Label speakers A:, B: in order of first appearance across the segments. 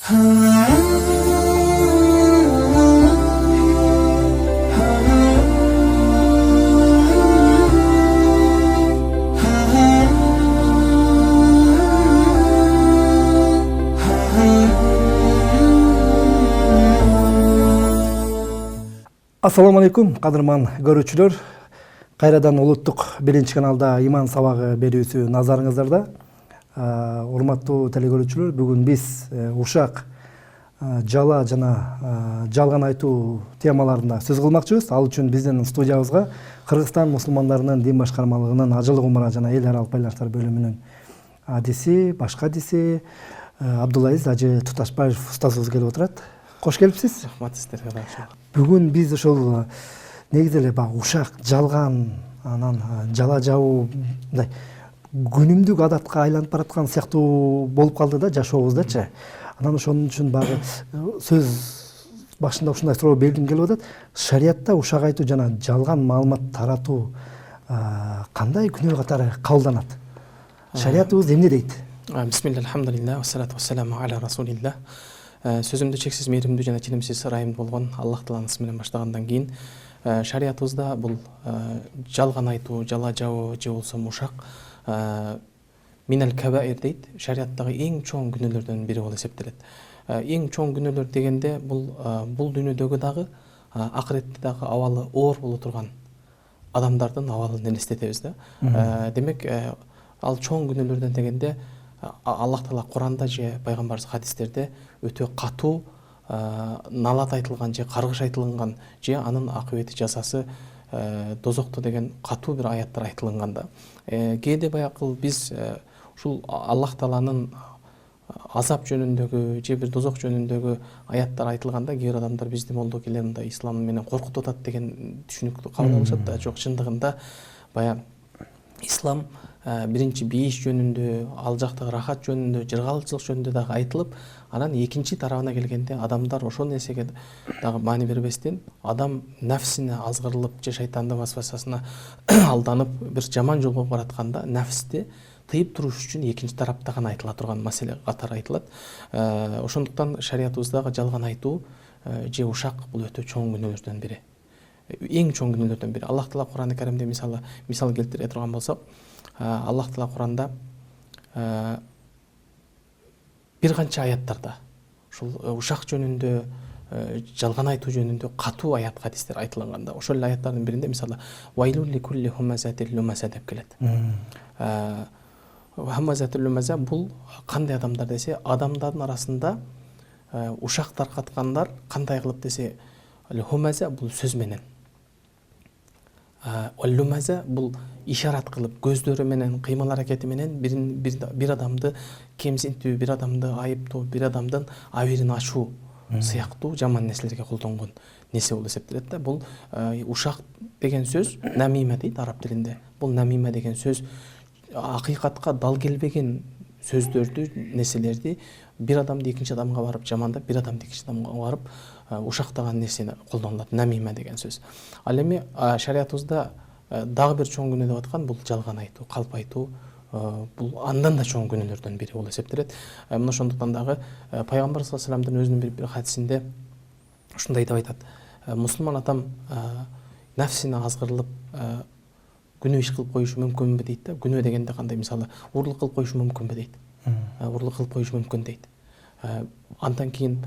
A: Assalamu алейкум, кадырман көрүүчүлөр. Кайрадан улуттук биринчи каналда иман сабагы берүүсү назарыңыздарда. Урматтуу телекөрүүчүлөр, бүгүн биз ушак, жала жана жалган айтуу темаларында сөз кылмакчыбыз. Ал үчүн биздин студиябызга Кыргызстан мусулмандарынын дин башкармалыгынын ажылык умара жана эл аралык байланыштар бөлүмүнүн адиси, башкы адиси Абдулайыз Ажы Туташбаев устазыбыз келип отурат. Кош келипсиз.
B: Рахмат сиздерге.
A: Бүгүн биз ошол негизи эле баягы ушак, жалган, анан жала жабуу мындай күнүмдүк адатка айланып бараткан сыяктуу болуп калды да жашообуздачы. Анан ошон үчүн баягы сөз башында ушундай суроо бергим келип атат. Шариятта ушак айтуу жана жалган маалымат таратуу кандай күнөө катары кабылданат? Шариятыбыз эмне дейт?
B: Бисмилля, алхамдулилля, вассалату вассаламу аля расулилля. Сөзүмдү чексиз мээримдүү жана тинемсиз ырайымдуу болгон Аллах тааланын исми менен баштагандан кийин шариятыбызда бул жалган айтуу, жала жабуу же болсо ушак минал кабаир дейт. Шариаттагы эң чоң күнөөлөрдөн бири болуп эсептелет. Эң чоң күнөөлөр дегенде бул дүйнөдөгү дагы акыретте дагы абалы оор боло турган адамдардын абалын элестетебиз да. Демек ал чоң күнөөлөрдөн дегенде Аллах Таала Куранда же пайгамбарыбыз хадистерде өтө катуу налат айтылган же каргыш айтылган же анын акыбети жазасы дозокто деген катуу бир аяттар айтылган да. Кээде баягы биз ушул Аллах Тааланын азап жөнүндөгү же бир дозок жөнүндөгү аяттар айтылганда кээ бир адамдар бизди молдо келе мындай ислам менен коркутуп атат деген түшүнүктү кабыл алышат да. Жок, чындыгында баягы ислам биринчи бейиш жөнүндө, ал жактагы рахат жөнүндө, жыргалчылык жөнүндө дагы айтылып, анан экинчи тарабына келгенде адамдар ошол нерсеге дагы маани бербестен, адам нафсине азгырылып же шайтандын васвасасына алданып бир жаман жолго баратканда, нафсти тыйып туруш үчүн экинчи тарапта гана айтыла турган маселе катары айтылат. Ошондуктан шариятыбыздагы жалган айтуу же ушак бул өтө чоң күнөөлөрдөн бири. Эң чоң күнөөлөрдөн бири. Аллах Таала Кур'ан-ы Каримде мисал келтире турган болсок, Аллах Таала Кур'анда бир канча аяттарда ушул ушак жөнүндө, жалган айтуу жөнүндө катуу аят хадистер айтылган да. Ошол аяттардын биринде мисалы вайлул ликулли хумазатил лумаза деп келет. Хумазатил лумаза бул кандай адамдар десе, адамдардын арасында ушак таркаткандар кандай кылып десе, хумаза бул сөз менен. Лумаза бул ишарат кылып, көздөрү менен, кыймыл аракети менен бир адамды кемсинтүү, бир адамды айыптоо, бир адамдын абийирин ачуу сыяктуу жаман нерселерге колдонгон нерсе болуп эсептелет да. Бул ушак деген сөз намима дейт араб тилинде. Бул намима деген сөз акыйкатка дал келбеген сөздөрдү, нерселерди бир адамды экинчи адамга барып жамандап, бир адамды экинчи адамга барып ушактаган нерсени колдонулат, намима деген сөз. Ал эми шариятыбызда дагы бир чоң күнөө деп аткан бул жалган айтуу, калп айтуу, бул андан да чоң күнөөлөрдөн бири болуп эсептелет. Мына ошондуктан дагы пайгамбар саллаллаху алейхи вассаламдын өзүнүн бир хадисинде ушундай деп айтат: мусулман адам нафсине азгырылып күнөө иш кылып коюшу мүмкүнбү дейт да. Күнөө дегенде кандай, мисалы урлук кылып коюшу мүмкүнбү дейт. Урлук кылып коюшу мүмкүн дейт. Андан кийин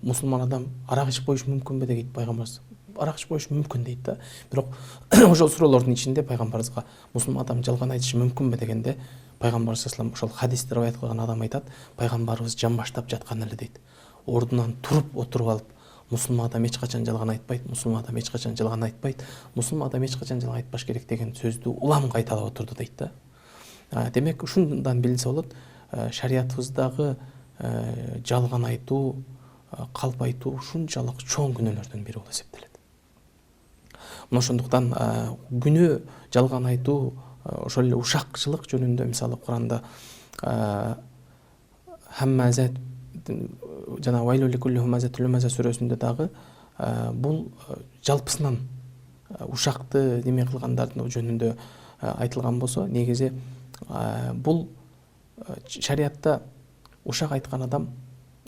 B: мусулман адам арак ичип коюшу мүмкүнбү дейт пайгамбарыбыз. Арак ичип коюшу мүмкүн дейт да. Бирок ошол суроолордун ичинде пайгамбарыбызга мусулман адам жалган айтышы мүмкүнбү дегенде пайгамбарыбыз саллаллаху алейхи вассалам ошол хадисти риваят кылган адам айтат, пайгамбарыбыз жамбаштап жаткан эле дейт. Ордунан туруп отуруп алып, мусулман адам эч качан жалган айтпайт, мусулман адам эч качан жалган айтпайт, мусулман адам эч качан жалган айтпаш керек деген сөздү улам кайталап отурду дейт да. Демек ушундан билинсе болот, шариятыбыздагы жалган айтуу, калп айтуу ушунчалык чоң күнөөлөрдөн бири болуп эсептелет. Мына ошондуктан күнөө, жалган айтуу, ошол эле ушакчылык жөнүндө мисалы Куранда хаммазат жана вайлул ликулли хумазатил лумаза сүрөсүндө дагы бул жалпысынан ушакты неме кылгандардын жөнүндө айтылган болсо, негизи бул шариятта ушак айткан адам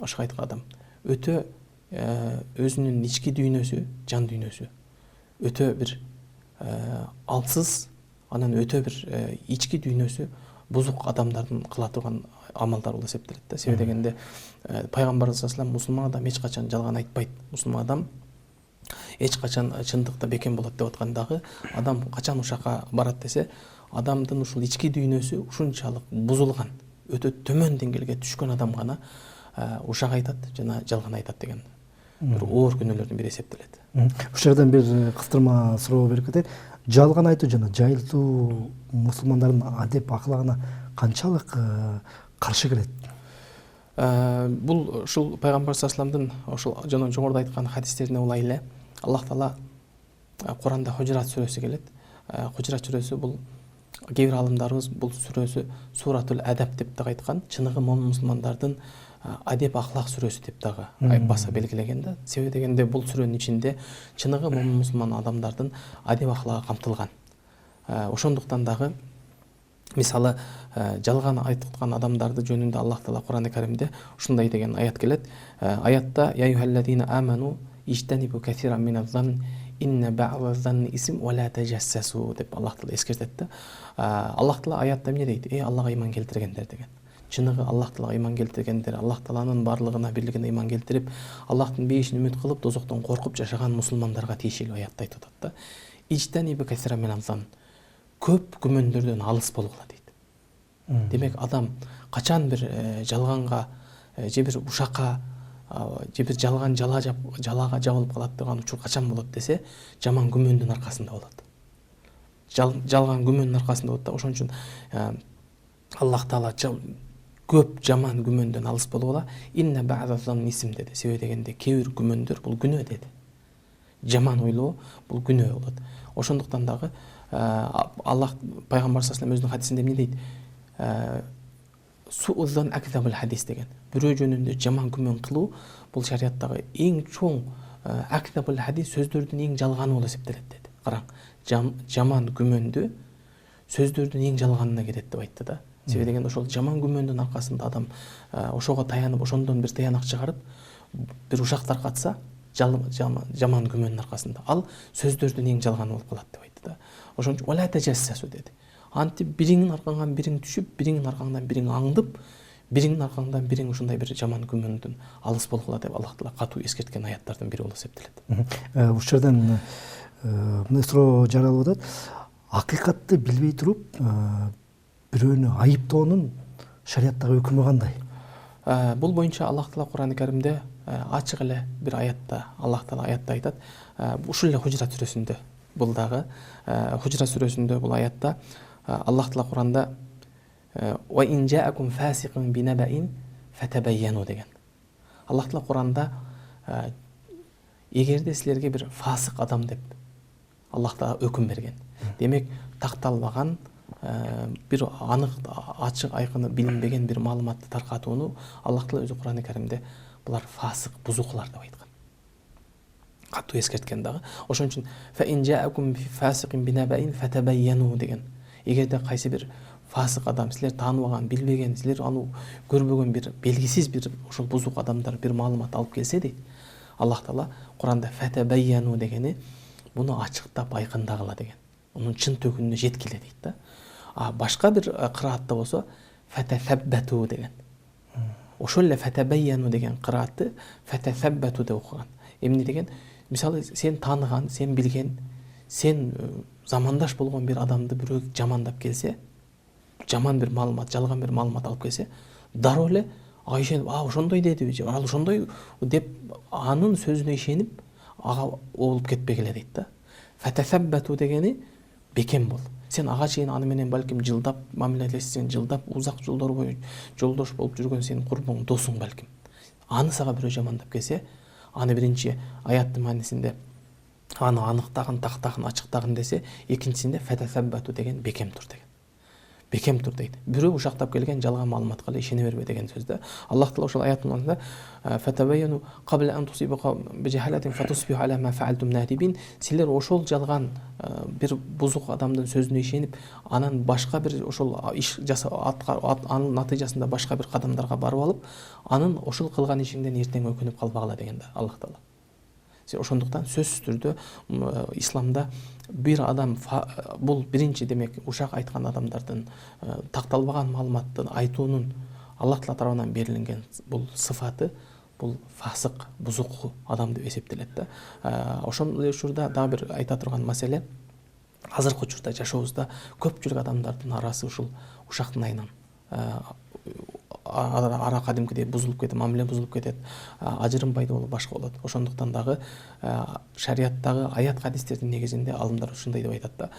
B: ошого айткан адам өтө өзүнүн ички дүйнөсү, жан дүйнөсү өтө бир алсыз, анан өтө бир ички дүйнөсү бузук адамдардын кыла турган амалдар болуп эсептелет да. Себеби дегенде пайгамбарыбыз саллаллаху алейхи вассалам мусулман адам эч качан жалган айтпайт. Мусулман адам эч качан чындыкта бекем болот деп аткандагы, адам качан ушакка барат десе, адамдын ушул ички дүйнөсү ушунчалык бузулган, өтө төмөн деңгээлге түшкөн адам гана ушак айтат жана жалган айтат деген бир оор күнөөлөрдүн бири эсептелет.
A: Ушул жерден бир кыстырма суроо берип кетейин. Жалган айтуу жана жайылтуу мусулмандардын адеп аклагына канчалык каршы келет?
B: Бул ушул пайгамбар саллаллаху алейхи вассаламдын ошол жана жогоруда айткан хадистерине улай эле Аллах Таала Куранда Хужурат сүрөсү келет. Хужурат сүрөсү бул кээ бир алымдарыбыз бул сүрөсү Суратул Адаб деп дагы айткан, чыныгы момун мусулмандардын адеп ахлак сүрөсү деп дагы баса белгилеген да. Себеби дегенде бул сүрөнүн ичинде чыныгы момун мусулман адамдардын адеп ахлагы камтылган. Ошондуктан дагы мисалы жалган айткан адамдарды жөнүндө Аллах Таала Кур'ан-ы Каримде ушундай деген аят келет. Аятта я юхаллазина аману ижтанибу касиран миназ-занн инна бa'даз-занни исм ва ла таджассасу деп Аллах Таала эскертет да. Аллах Таала аятта эмне дейт? Аллага ыйман келтиргендер деген. Чыныгы Аллах Таалага ыйман келтиргендер, Аллах Тааланын барлыгына, бирлигине ыйман келтирип, Аллахтын бейишин үмүт кылып, дозоктон коркуп жашаган мусулмандарга тиешелүү аятта айтып атат да. Ижтанибу касиран миназ-занн. Көп күмөндөрдөн алыс болгула дейт. Демек адам качан бир жалганга же бир ушакка же бир жалган жалага жабылып калат деген учур качан болот десе, жаман күмөндүн аркасында болот. Жалган күмөндүн аркасында болот да. Ошон үчүн Аллах Таала көп жаман күмөндөн алыс болгула. Инна бa'даз-занни исм деди. Себеби дегенде кээ бир күмөндөр бул күнөө деди. Жаман ойлоо бул күнөө болот. Ошондуктан дагы Аллах пайгамбар саллаллаху алейхи өзүнүн хадисинде эмне дейт? Су'уззан акзабул хадис деген. Бирөө жөнүндө жаман күмөн кылуу бул шариаттагы эң чоң акзабул хадис сөздөрдүн эң жалганы болуп эсептелет деди. Караң, жаман күмөндү сөздөрдүн эң жалганына кирет деп айтты да. Себеби дегенде ошол жаман күмөндүн аркасында адам ошого таянып, ошондон бир таянак чыгарып, бир ушак таркатса, жаман күмөндүн аркасында ал сөздөрдүн эң жалганы болуп калат деп айтты да. Ошон үчүн вала таджассасу деди. Антип бириңдин аркаңан бириң түшүп, бириңдин аркаңдан бириң аңдып, бириңдин аркаңдан бириң ушундай бир жаман күмөндүн алыс болгула деп Аллах Таала катуу эскерткен аяттардын бири болуп эсептелет.
A: Ушул жерден мындай суроо жаралып атат. Акыйкатты билбей туруп, бирөөнү айыптоонун шариаттагы өкүмү кандай?
B: Бул боюнча Аллах Таала Кур'ан-ы Каримде ачык эле бир аятта Аллах Таала аятта айтат. Ушул эле Хужурат сүрөсүндө бул дагы Хужурат сүрөсүндө бул аятта Аллах Таала Кур'анда ва ин жаакум фасиқун бинабаин фатабайяну деген. Аллах Таала Кур'анда эгерде силерге бир фасык адам деп Аллах Таала өкүм берген. Демек такталбаган бир анык ачык айкыны билинбеген бир маалыматты таркатууну Аллах Таала өзү Кур'ан-ы Каримде булар фасык, бузуклар деп айткан. Катуу эскерткен дагы. Ошон үчүн фа ин жаакум фасиқун бинабаин фатабайяну деген. Эгерде кайсы бир фасык адам, силер тааныбаган, билбеген, силер аны көрбөгөн бир белгисиз бир ошол бузук адамдар бир маалымат алып келсе дейт. Аллах Таала Кур'анда фатабайяну дегени буну ачыктап айкындагыла деген. Унун чын төгүнүнө жеткиле дейт да. Башка бир кыраатта болсо фатасаббату деген. Ошол эле фатабайяну деген кыраатты фатасаббату деп окуган. Эмне деген? Мисалы сен тааныган, сен билген, сен замандаш болгон бир адамды бирөө жамандап келсе, жаман бир маалымат, жалган бир маалымат алып келсе, дароо эле ишенип, ошондой деди, же ал ошондой деп анын сөзүнө ишенип, ага болуп кетпегиле дейт да. Фатасаббату дегени бекем бол. Сен ага чейин аны менен балким жылдап мамилелешсең, жылдап узак жылдар бою жолдош болуп жүргөн сенин курбуң, досуң балким. Аны сага бирөө жамандап келсе, аны биринчи аяттын маанисинде аны аныктагын, тактагын, ачыктагын десе, экинчисинде фатасаббату деген бекем тур деген. бекем тур дейт. Бирөө ушактап келген жалган маалыматка эле ишене бербе деген сөз да. Аллах Таала ошол аяттын алдында фатабайяну qabla an tusibukum bijahalatin fatusbihu ala ma fa'altum nadibin. Силер ошол жалган бир бузук адамдын сөзүнө ишенип, анан башка бир ошол иш анын натыйжасында башка бир кадамдарга барып алып, анын ошол кылган ишиңден эртең өкүнүп калбагыла деген да Аллах Таала. Ошондуктан сөзсүз түрдө исламда бир адам бул биринчи демек ушак айткан адамдардын такталбаган маалыматты айтуунун Аллах Таала тарабынан берилген бул сыфаты бул фасык, бузук адам деп эсептелет да. Ошол эле учурда дагы бир айта турган маселе, азыркы учурда жашообузда көпчүлүк адамдардын арасы ушул ушактын айынан ара кадимкидей бузулуп кетет, мамиле бузулуп кетет, ажырым пайда болуп башка болот. Ошондуктан дагы шариаттагы аят хадистердин негизинде алымдар ушундай деп айтат да,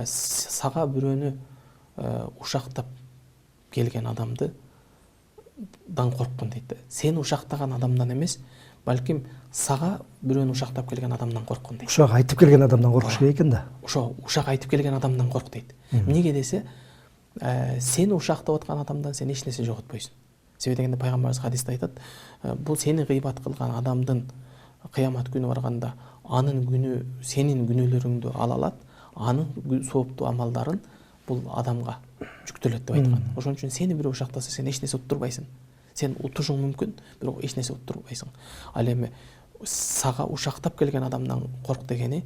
B: сага бирөөнү ушактап келген адамды дан корккун дейт да. Сени ушактаган адамдан эмес, балким сага бирөөнү ушактап келген адамдан корккун дейт.
A: Ушак айтып келген адамдан коркуш керек экен да.
B: Ошо ушак айтып келген адамдан корк дейт. Эмнеге десе, сени ушактап аткан адамдан сен эч нерсе жоготпойсуң. Себеби дегенде пайгамбарыбыз хадисте айтат, бул сени гыйбат кылган адамдын кыямат күнү барганда анын күнү сенин күнөөлөрүңдү ала алат, анын сооптуу амалдарын бул адамга жүктөлөт деп айткан. Ошон үчүн сени бирөө ушактаса сен эч нерсе уттурбайсың. Сен утушуң мүмкүн, бирок эч нерсе уттурбайсың. Ал эми сага ушактап келген адамдан корк дегени,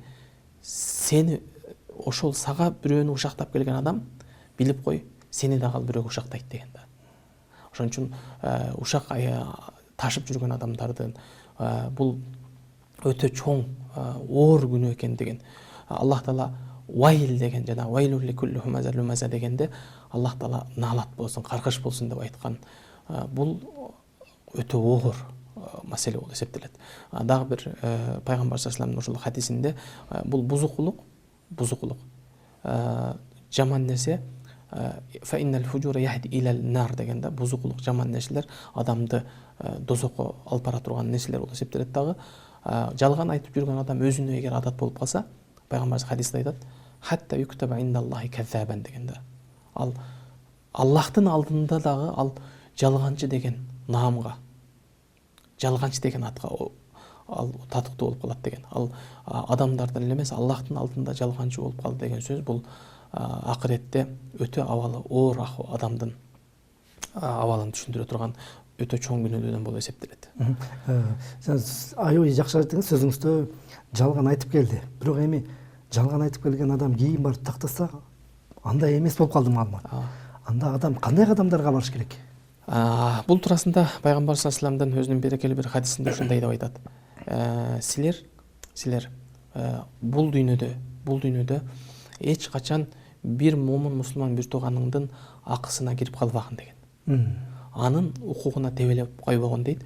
B: сени ошол сага бирөөнү ушактап келген адам билип кой, сени дагы ал бирөөгө ушактайт деген да. Ошон үчүн ушак ташып жүргөн адамдардын бул өтө чоң оор күнөө экендигин Аллах Таала вайл деген жана вайлули кулли хумаза лумаза дегенде Аллах Таала наалат болсун, каргыш болсун деп айткан. Бул өтө оор маселе болуп эсептелет. Дагы бир пайгамбар саллаллаху алейхи ошол хадисинде бул бузукулук жаман нерсе фаиннал фужура яхди илал нар дегенде бузукулук жаман нерселер адамды дозокко алып бара турган нерселер болуп эсептелет. Дагы жалган айтып жүргөн адам өзүнө эгер адат болуп калса, пайгамбарыбыз хадисте айтат, хатта юктаба индаллахи каззабан дегенде. Ал Аллахтын алдында дагы ал жалганчы деген наамга, жалганчы деген атка ал татыктуу болуп калат деген. Ал адамдардан эле эмес, Аллахтын алдында жалганчы болуп калды деген сөз бул акыретте өтө абалы оор адамдын абалын түшүндүрө турган өтө чоң күнөөлөрдөн болуп эсептелет.
A: Аябай жакшы айттыңыз, сөзүңүздө жалган айтып келди. Бирок эми жалган айтып келген адам кийин барып тактаса, андай эмес болуп калды маалымат. Анда адам кандай кадамдарга барыш керек?
B: Бул туурасында пайгамбар саллаллаху алейхи вассаламдын өзүнүн берекелүү бир хадисинде ушундай деп айтат. Силер бул дүйнөдө эч качан бир момун мусулман бир тууганыңдын акысына кирип калбагын деген. Анын укугуна тебелеп койбогон дейт.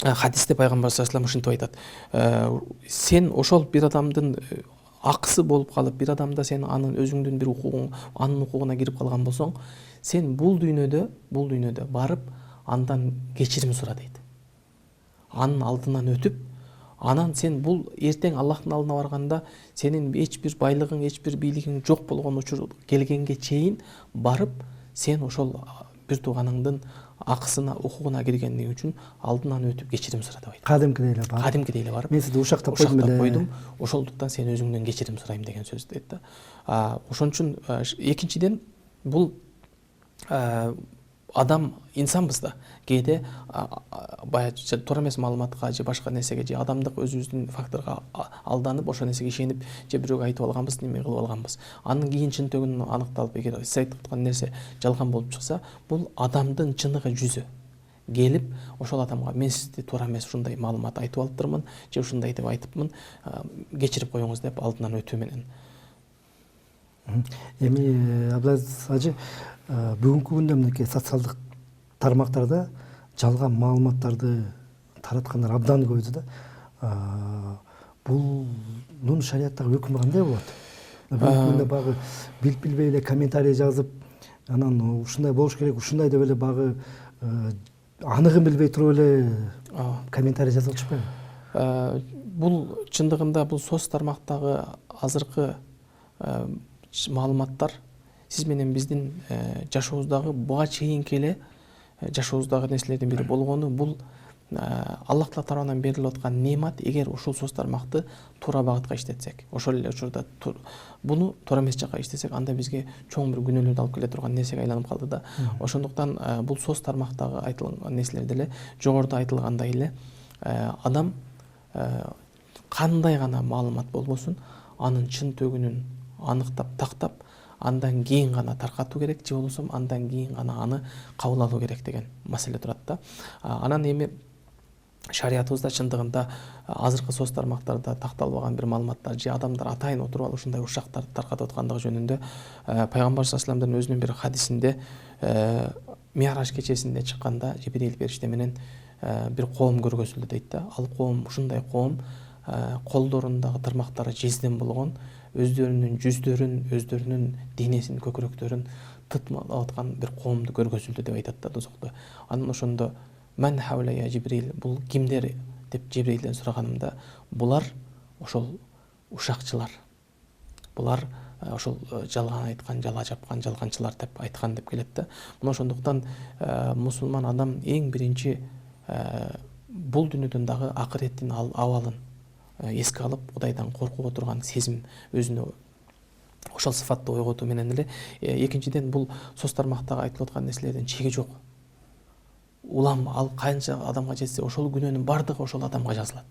B: Хадисте пайгамбар саллаллаху алейхи вассалам ушинтип айтат. Сен ошол бир адамдын акысы болуп калып, бир адамда сен анын өзүңдүн бир укугуң, анын укугуна кирип калган болсоң, сен бул дүйнөдө барып андан кечирим сура дейт. Анын алдынан өтүп, анан сен бул эртең Аллахтын алдына барганда сенин эч бир байлыгың, эч бир бийлигиң жок болгон учур келгенге чейин барып, сен ошол бир тууганыңдын акысына, укугуна киргендиги үчүн алдынан өтүп кечирим сура деп айтат. Кадимкидей эле барып.
A: Мен сизди ушактап
B: койдум. Ошондуктан сен өзүңдөн кечирим сурайм деген сөз дейт да. Ошон үчүн экинчиден бул адам инсанбыз да. Кээде баягы туура эмес маалыматка же башка нерсеге же адамдык өзүбүздүн факторго алданып, ошол нерсеге ишенип, же бирөөгө айтып алганбыз, неме кылып алганбыз. Анын кийин чынтөгүн аныкталып, эгер сиз айтып аткан нерсе жалган болуп чыкса, бул адамдын чыныгы жүзү келип, ошол адамга мен сизди туура эмес ушундай маалымат айтып алыптырмын, же ушундай деп айтыпмын, кечирип коюңуз деп алдынан өтүү менен.
A: Эми Абдулазиз ажы, бүгүнкү күндө мынакей социалдык тармактарда жалган маалыматтарды тараткандар абдан көбөйдү да. Бунун шариаттагы өкүмү кандай болот? Бүгүнкү күндө багы билбей эле комментарий жазып, анан ушундай болуш керек, ушундай деп эле багы аныгын билбей туруп эле комментарий жазып атышпайбы?
B: Бул чындыгында бул соц тармактагы азыркы маалыматтар сиз менен биздин жашообуздагы буга чейинки эле жашообуздагы нерселердин бири болгону бул Аллах Таала тарабынан берилип аткан немат. Эгер ушул соц тармакты туура багытка иштетсек, ошол эле учурда буну туура эмес жакка иштесек, анда бизге чоң бир күнөөлөрдү алып келе турган нерсеге айланып калды да. Ошондуктан бул соц тармактагы айтылган нерселер деле жогоруда айтылгандай эле адам кандай гана маалымат болбосун, анын чын төгүнүн аныктап, тактап, андан кийин гана таркатуу керек, же болбосо андан кийин гана аны кабыл алуу керек деген маселе турат да. Анан эми шариятыбызда чындыгында азыркы соц тармактарда такталбаган бир маалыматтар же адамдар атайын отуруп алып ушундай ушактарды таркатып аткандыгы жөнүндө пайгамбар саллаллаху алейхи вассаламдын өзүнүн бир хадисинде Ми'раж кечесинде чыкканда Жибрил периште менен бир коом көргөзүлдү дейт да. Ал коом ушундай коом колдорундагы тырмактары жезден болгон, өздөрүнүн жүздөрүн, өздөрүнүн денесин, көкүрөктөрүн тытмалап аткан бир коомду көргөзүлдү деп айтат да дозокто. Анан ошондо Мен хавлая Жибрил, бул кимдер деп Жибрилден сураганымда, булар ошол ушакчылар. Булар ошол жалган айткан, жала жапкан, жалганчылар деп айткан деп келет да. Мына ошондуктан мусулман адам эң биринчи бул дүйнөдөн дагы акыреттин абалын эске алып, Кудайдан коркуп отурган сезим өзүнө ошол сыфатты ойготуу менен эле экинчиден бул соц тармактагы айтылып аткан нерселердин чеги жок. Улам ал канча адамга жетсе, ошол күнөөнүн бардыгы ошол адамга жазылат.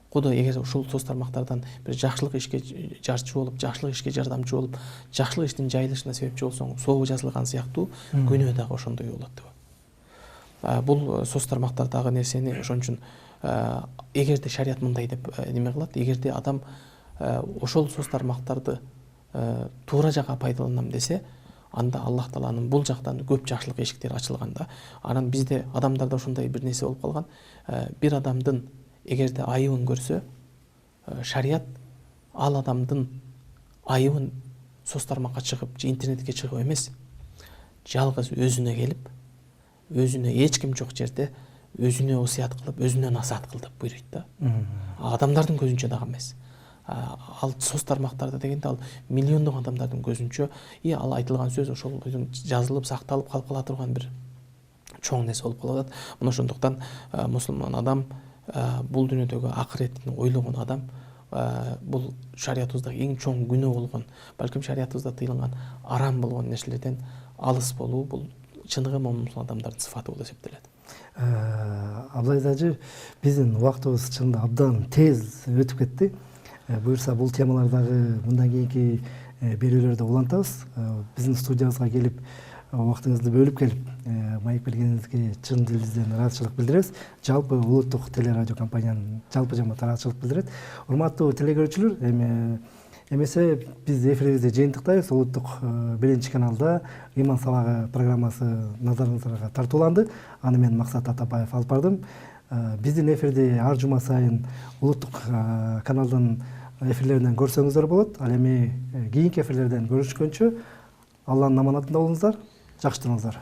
B: Кудай эгер ушул соц тармактардан бир жакшылык ишке жарчы болуп, жакшылык ишке жардамчы болуп, жакшылык иштин жайылышына себепчи болсоң, сообу жазылган сыяктуу күнөө дагы ошондой болот деп. Бул соц тармактардагы нерсени ошон үчүн эгерде шарият мындай деп неме кылат, эгерде адам ошол соц тармактарды туура жакка пайдаланам десе, анда Аллах Тааланын бул жактан көп жакшылык эшиктери ачылган да. Анан бизде адамдарда ошондой бир нерсе болуп калган. Бир адамдын эгерде айыбын көрсө, шарият ал адамдын айыбын соц тармакка чыгып, же интернетке чыгып эмес, жалгыз өзүнө келип, өзүнө эч ким жок жерде өзүнө осуят кылып, өзүнө насаат кыл деп буйруйт да. Адамдардын көзүнчө дагы эмес. Ал соц тармактарда дегенде ал миллиондогон адамдардын көзүнчө ал айтылган сөз ошол жазылып, сакталып калып кала турган бир чоң нерсе болуп калат. Мына ошондуктан мусулман адам, бул дүйнөдөгү акыретин ойлогон адам, бул шариятыбыздагы эң чоң күнөө болгон, балким шариятыбызда тыйылган арам болгон нерселерден алыс болуу, бул чыныгы мусулман адамдардын сыфаты болуп эсептелет.
A: Абдылайыз ажы, биздин убактыбыз чынында абдан тез өтүп кетти. Буюрса бул темалардагы мындан кийинки берүүлөрдө улантабыз. Биздин студиябызга келип, убактыңызды бөлүп келип, маек бергениңизге чын дилибизден ыраазычылык билдиребиз. Жалпы улуттук телерадио компаниянын жалпы жамаат ыраазычылык билдирет. Урматтуу телекөрүүчүлөр, эмесе биз эфирибизди жыйынтыктайбыз. Улуттук 1-каналда Иман сабагы программасы назарыңыздарга тартууланды. Аны мен Максат Атабаев алып бардым. Биздин эфирди ар жума сайын улуттук каналдын эфирлеринен көрсөңүздөр болот. Ал эми кийинки эфирлерден көрүшкөнчө Алланын аманатында болуңуздар, жакшы туруңуздар.